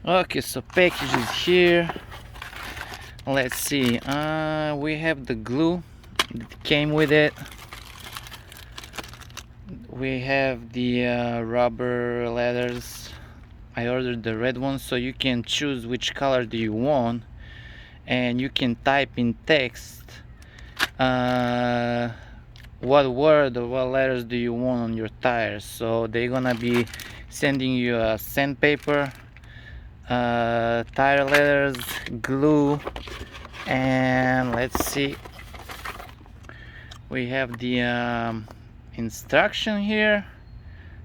Okay, so package is here. Let's see, we have the glue that came with it. We have the rubber letters. I ordered the red one, so you can choose which color do you want, and you can type in text what word or what letters do you want on your tires. So they're gonna be sending you a sandpaper, tire letters, glue, and let's see, we have the instruction here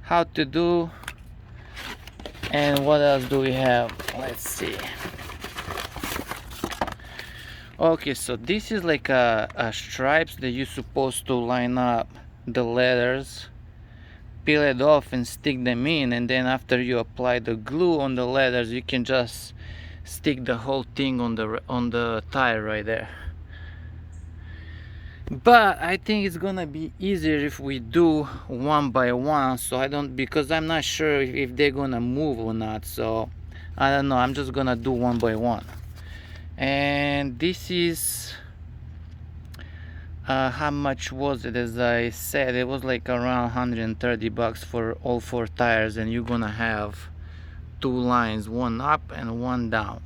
how to do. And what else do we have? Let's see. Okay, so this is like a stripes that you're supposed to line up the letters, peel it off and stick them in, and then after you apply the glue on the letters, you can just stick the whole thing on the tire right there. But I think it's gonna be easier if we do one by one, so I don't, because I'm not sure if they're gonna move or not, so I don't know. I'm just gonna do one by one. And this is how much was it? As I said, it was like around 130 bucks for all 4 tires, and you're gonna have 2 lines, one up and one down.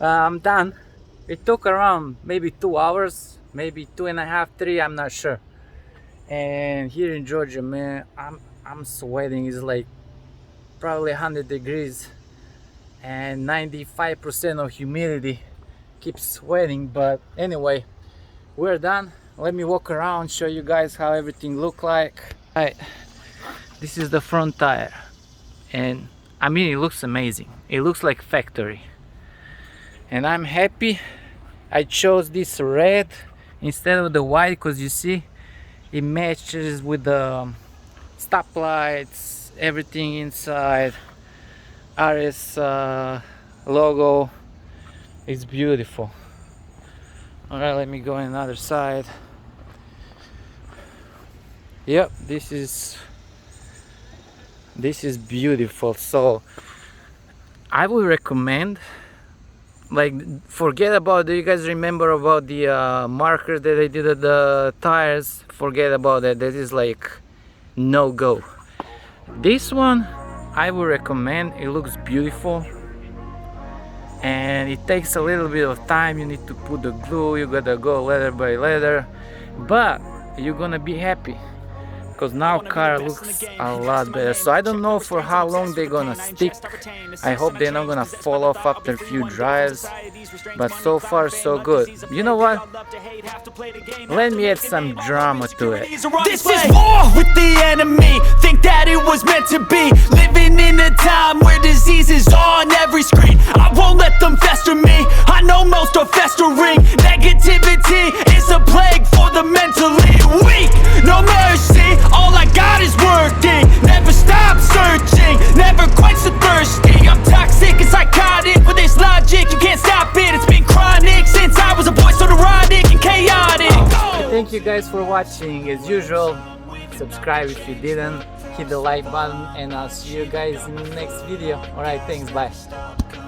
I'm done. It took around maybe 2 hours, maybe 2.5, 3, I'm not sure. And here in Georgia, man, I'm sweating. It's like probably 100 degrees and 95% of humidity. Keep sweating, but anyway, we're done. Let me walk around, show you guys how everything look like. Alright, this is the front tire, and I mean, it looks amazing. It looks like factory. And I'm happy I chose this red instead of the white, because you see it matches with the stoplights, everything inside. RS logo is beautiful. Alright, let me go on another side. Yep, this is beautiful. So I would recommend, like, forget about, do you guys remember about the marker that I did at the tires? Forget about that. That is like no go. This one I would recommend. It looks beautiful, and it takes a little bit of time. You need to put the glue, you gotta go letter by letter, but you're gonna be happy, because now car looks a lot better. So I don't know for how long they're gonna stick. I hope they're not gonna fall off after a few drives, but so far so good. You know what? Let me add some drama to it. This is war with the enemy. Think that it was meant to be. Living in a time where disease is on every screen. I won't let them fester me. I know most are festering. Negativity is a plague for the mentally weak. No mercy. All I got is working. Never stop searching. thank you guys for watching. As usual, subscribe if you didn't, hit the like button, and I'll see you guys in the next video. Alright, thanks, bye.